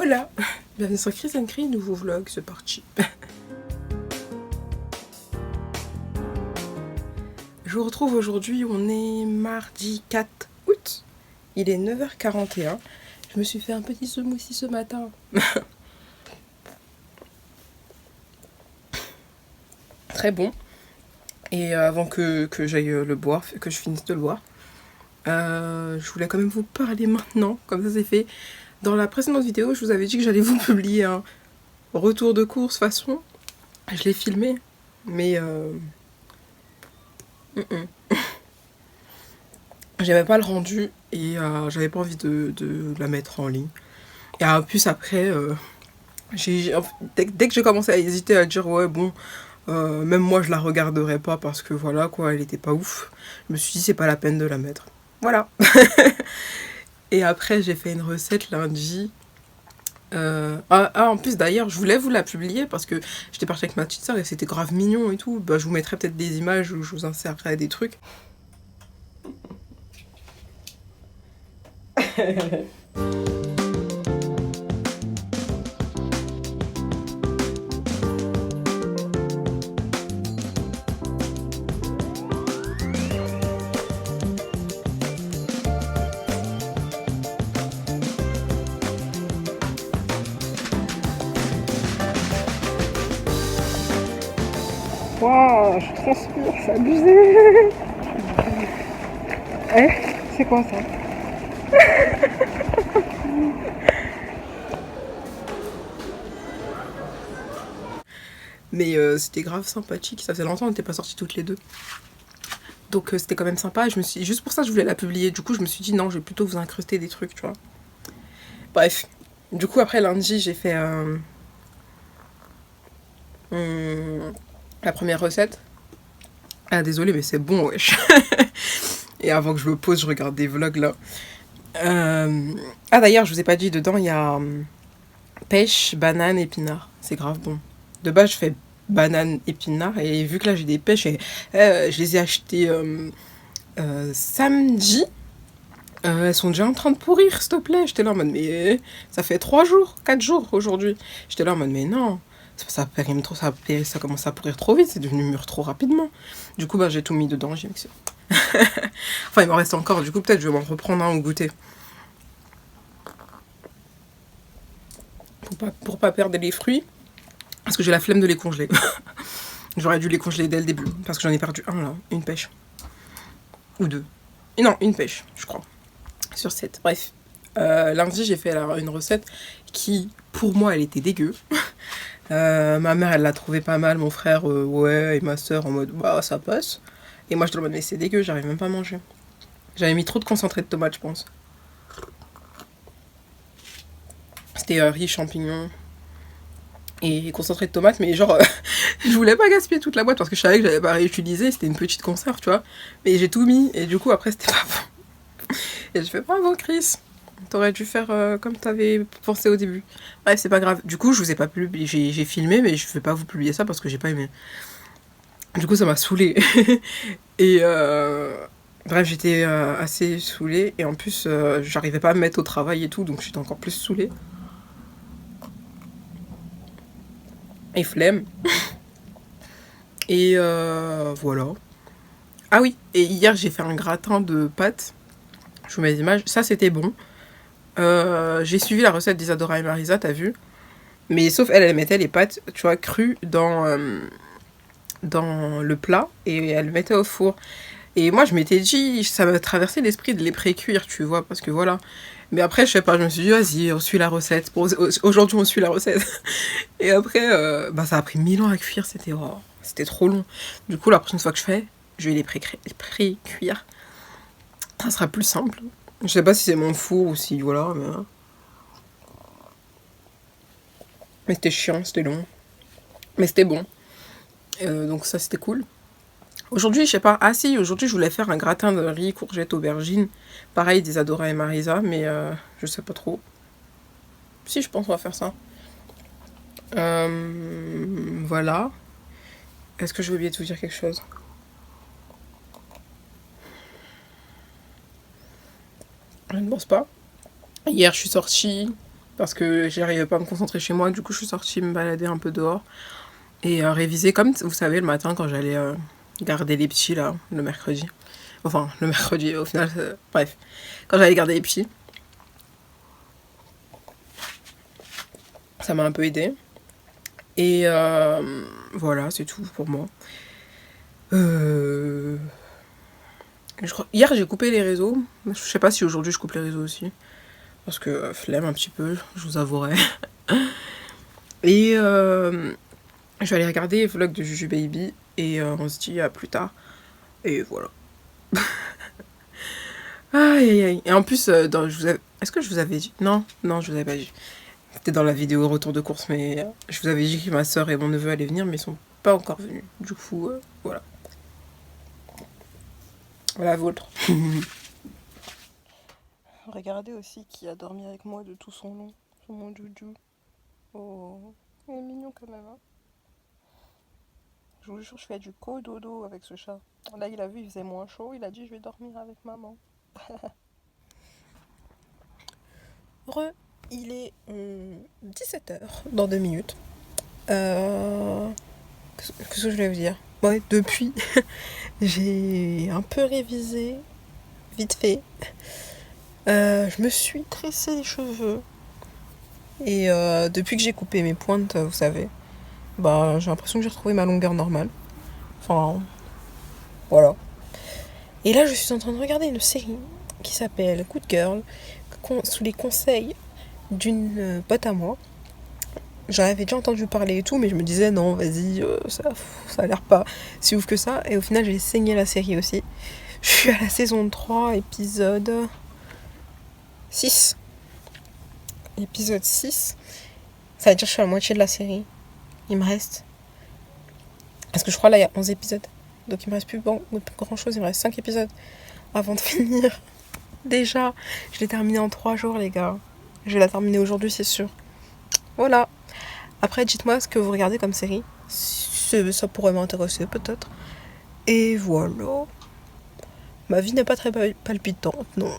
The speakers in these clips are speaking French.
Voilà, bienvenue sur Chris & Cry, nouveau vlog, c'est parti. Je vous retrouve aujourd'hui, on est mardi 4 août, il est 9h41. Je me suis fait un petit smoothie ce matin. Très bon. Et avant que j'aille le boire, que je finisse de le boire, je voulais quand même vous parler maintenant, comme ça c'est fait. Dans la précédente vidéo, je vous avais dit que j'allais vous publier un retour de course façon. Je l'ai filmé, mais j'avais pas le rendu et j'avais pas envie de la mettre en ligne. Et en plus après, dès que j'ai commencé à hésiter à dire ouais bon, même moi je la regarderai pas parce que voilà quoi, elle était pas ouf. Je me suis dit c'est pas la peine de la mettre. Voilà. Et après j'ai fait une recette lundi. En plus d'ailleurs je voulais vous la publier parce que j'étais partie avec ma petite soeur et c'était grave mignon et tout. Bah, je vous mettrai peut-être des images où je vous insérerai des trucs. Waouh, je transpire, c'est abusé. Eh, c'est quoi ça? Mais c'était grave sympathique, ça faisait longtemps qu'on n'était pas sortis toutes les deux. Donc c'était quand même sympa, et juste pour ça je voulais la publier. Du coup je me suis dit non, je vais plutôt vous incruster des trucs, tu vois. Bref, du coup après lundi j'ai fait la première recette. Ah désolé mais c'est bon wesh. Et avant que je me pose je regarde des vlogs là. Ah d'ailleurs je vous ai pas dit, dedans il y a pêche, banane, épinard. C'est grave bon. De base je fais banane, épinard, et vu que là j'ai des pêches et je les ai achetées samedi. Elles sont déjà en train de pourrir, s'il te plaît. J'étais là en mode, mais ça fait 3 jours, 4 jours aujourd'hui. J'étais là en mode, mais non, ça périme trop, ça commence à pourrir trop vite, c'est devenu mûr trop rapidement. Du coup, bah, j'ai tout mis dedans, j'ai mixé. Enfin, il m'en reste encore, du coup, peut-être je vais m'en reprendre un au goûter. Pour pas perdre les fruits, parce que j'ai la flemme de les congeler. J'aurais dû les congeler dès le début, parce que j'en ai perdu un là, une pêche. Ou deux. Et non, une pêche, je crois. Sur 7. Bref, lundi j'ai fait une recette qui pour moi elle était dégueu. Ma mère elle l'a trouvée pas mal, mon frère ouais, et ma soeur en mode bah ça passe. Et moi je te le mais c'est dégueu, j'arrive même pas à manger. J'avais mis trop de concentré de tomate je pense. C'était riz, champignons et concentré de tomate, mais genre je voulais pas gaspiller toute la boîte parce que je savais que j'allais pas réutiliser, c'était une petite conserve tu vois. Mais j'ai tout mis et du coup après c'était pas bon. Et je fais bravo Chris. T'aurais dû faire comme t'avais pensé au début. Bref, c'est pas grave. Du coup, je vous ai pas publié. J'ai filmé, mais je vais pas vous publier ça parce que j'ai pas aimé. Du coup, ça m'a saoulée. Et bref, j'étais assez saoulée. Et en plus, j'arrivais pas à me mettre au travail et tout, donc j'étais encore plus saoulée. Et flemme. Et voilà. Ah oui, et hier, j'ai fait un gratin de pâtes. Je vous mets les images. Ça, c'était bon. J'ai suivi la recette d'Isadora et Marisa, t'as vu? Mais sauf elle mettait les pâtes, tu vois, crues dans le plat et elle le mettait au four. Et moi, je m'étais dit, ça m'a traversé l'esprit de les pré-cuire, tu vois, parce que voilà. Mais après, je sais pas, je me suis dit, vas-y, on suit la recette. Aujourd'hui, on suit la recette. Et après, bah, ça a pris 1000 ans à cuire, c'était trop long. Du coup, la prochaine fois que je fais, je vais les pré-cuire. Ça sera plus simple. Je sais pas si c'est mon four ou si, voilà, mais c'était chiant, c'était long. Mais c'était bon. Donc ça, c'était cool. Aujourd'hui, je sais pas. Ah si, aujourd'hui, je voulais faire un gratin de riz, courgettes, aubergines. Pareil, d'Isadora et Marisa, mais je sais pas trop. Si, je pense qu'on va faire ça. Voilà. Est-ce que j'ai oublié de vous dire quelque chose? Je ne pense pas. Hier, je suis sortie parce que j'arrivais pas à me concentrer chez moi. Du coup, je suis sortie me balader un peu dehors et réviser, comme vous savez, le matin quand j'allais garder les petits, là, le mercredi. Enfin, le mercredi, au final, bref. Quand j'allais garder les petits, ça m'a un peu aidé. Et voilà, c'est tout pour moi. Hier, j'ai coupé les réseaux. Je sais pas si aujourd'hui je coupe les réseaux aussi. Parce que flemme un petit peu, je vous avouerai. Et je vais aller regarder les vlogs de Juju Baby. Et on se dit à plus tard. Et voilà. Aïe aïe aïe. Et en plus, est-ce que je vous avais dit? Non, je vous avais pas dit. C'était dans la vidéo retour de course, mais je vous avais dit que ma soeur et mon neveu allaient venir, mais ils sont pas encore venus. Du coup, voilà. Voilà, vôtre. Regardez aussi qui a dormi avec moi de tout son long, sur mon Juju. Oh, il est mignon quand même. Hein. Je vous jure, je fais du cododo avec ce chat. Là, il a vu, il faisait moins chaud, il a dit je vais dormir avec maman. Il est 17h dans 2 minutes. Qu'est-ce que je voulais vous dire? Ouais, depuis, j'ai un peu révisé, vite fait. Je me suis tressé les cheveux. Et depuis que j'ai coupé mes pointes, vous savez, bah, j'ai l'impression que j'ai retrouvé ma longueur normale. Enfin, voilà. Et là, je suis en train de regarder une série qui s'appelle Good Girl, sous les conseils d'une pote à moi. J'en avais déjà entendu parler et tout, mais je me disais non, vas-y, ça a l'air pas si ouf que ça. Et au final, j'ai saigné la série aussi. Je suis à la saison 3, épisode 6. Épisode 6. Ça veut dire que je suis à la moitié de la série. Il me reste... Parce que je crois là, il y a 11 épisodes. Donc il me reste plus grand chose, il me reste 5 épisodes avant de finir. Déjà, je l'ai terminé en 3 jours, les gars. Je vais la terminer aujourd'hui, c'est sûr. Voilà. Après, dites-moi ce que vous regardez comme série. Ça pourrait m'intéresser, peut-être. Et voilà. Ma vie n'est pas très palpitante, non.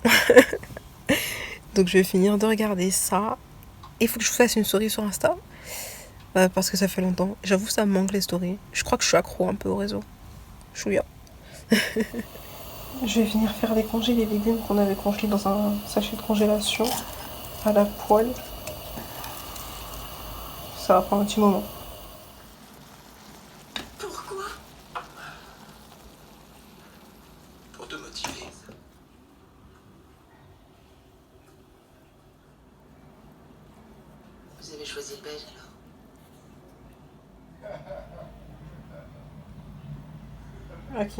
Donc je vais finir de regarder ça. Il faut que je vous fasse une story sur Insta. Parce que ça fait longtemps. J'avoue, ça me manque les stories. Je crois que je suis accro un peu au réseau. Chouïa. Je vais venir faire décongeler les légumes qu'on avait congelés dans un sachet de congélation à la poêle. Ça va prendre un petit moment. Pourquoi? Pour te motiver. Vous avez choisi le beige alors? Ok.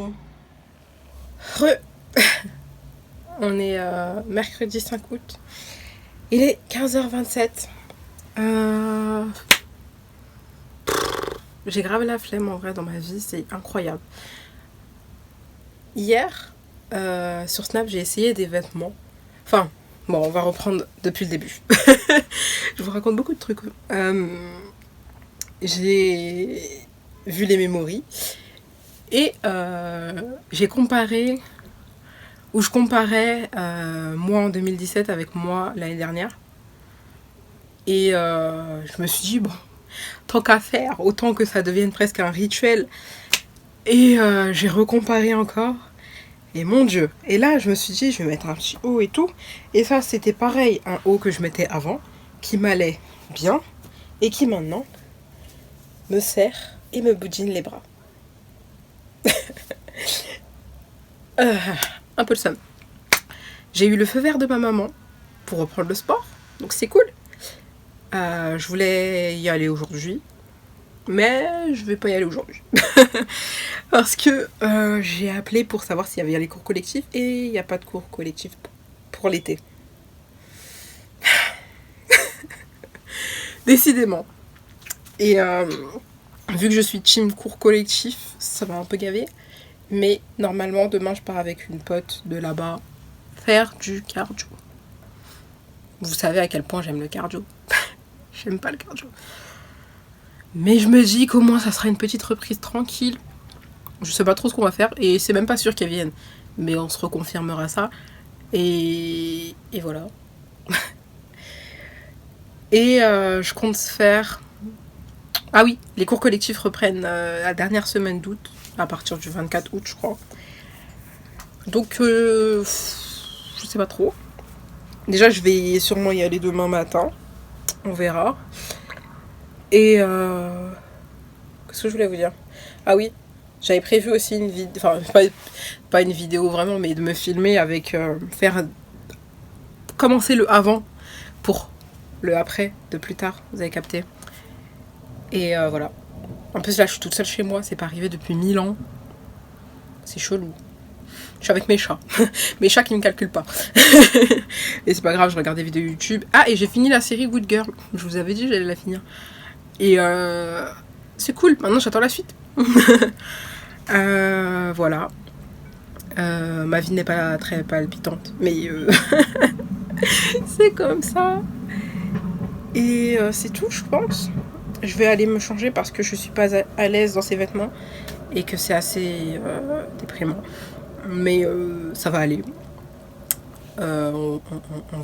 On est mercredi 5 août. Il est 15h27. J'ai grave la flemme en vrai dans ma vie, c'est incroyable. Hier, sur Snap, j'ai essayé des vêtements. Enfin, bon, on va reprendre depuis le début. Je vous raconte beaucoup de trucs. J'ai vu les memories et j'ai comparé, ou je comparais moi en 2017 avec moi l'année dernière. Et je me suis dit, bon, tant qu'à faire, autant que ça devienne presque un rituel. Et j'ai recomparé encore. Et mon Dieu. Et là, je me suis dit, je vais mettre un petit haut et tout. Et ça, c'était pareil, un haut que je mettais avant, qui m'allait bien, et qui maintenant me serre et me boudine les bras. Un peu le seum. J'ai eu le feu vert de ma maman pour reprendre le sport, donc c'est cool. Je voulais y aller aujourd'hui, mais je vais pas y aller aujourd'hui. Parce que j'ai appelé pour savoir s'il y avait les cours collectifs et il n'y a pas de cours collectifs pour l'été. Décidément. Et vu que je suis team cours collectif, ça m'a un peu gavé. Mais normalement, demain, je pars avec une pote de là-bas faire du cardio. Vous savez à quel point j'aime le cardio. J'aime pas le cardio. Mais je me dis qu'au moins, ça sera une petite reprise tranquille. Je sais pas trop ce qu'on va faire. Et c'est même pas sûr qu'elle vienne. Mais on se reconfirmera ça. Et voilà. Et je compte faire... Ah oui, les cours collectifs reprennent la dernière semaine d'août, à partir du 24 août, je crois. Donc, je sais pas trop. Déjà, je vais sûrement y aller demain matin. On verra. Et... qu'est-ce que je voulais vous dire? Ah oui, j'avais prévu aussi une vidéo... Enfin, pas une vidéo vraiment, mais de me filmer avec... faire... Commencer le avant pour le après de plus tard. Vous avez capté? Et voilà. En plus, là, je suis toute seule chez moi. C'est pas arrivé depuis 1000 ans. C'est chelou. Je suis avec mes chats. Mes chats qui me calculent pas. Et c'est pas grave, je regarde des vidéos YouTube. Ah, et j'ai fini la série Good Girl. Je vous avais dit que j'allais la finir. Et c'est cool. Maintenant, j'attends la suite. Voilà. Ma vie n'est pas très palpitante. Mais c'est comme ça. Et c'est tout, je pense. Je vais aller me changer parce que je suis pas à l'aise dans ces vêtements et que c'est assez déprimant. Mais ça va aller. On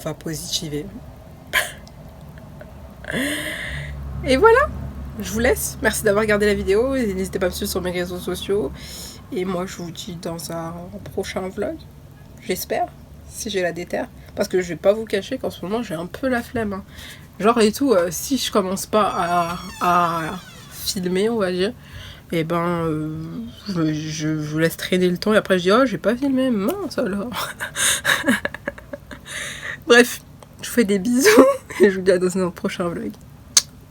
va positiver. Et voilà, je vous laisse. Merci d'avoir regardé la vidéo. Et n'hésitez pas à me suivre sur mes réseaux sociaux. Et moi, je vous dis dans un prochain vlog. J'espère, si j'ai la déterre. Parce que je vais pas vous cacher qu'en ce moment, j'ai un peu la flemme. Hein. Genre et tout, si je commence pas à filmer, on va dire, et ben je vous laisse traîner le temps et après je dis oh j'ai pas filmé, mince alors. Bref, je vous fais des bisous et je vous dis à dans un prochain vlog.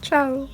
Ciao.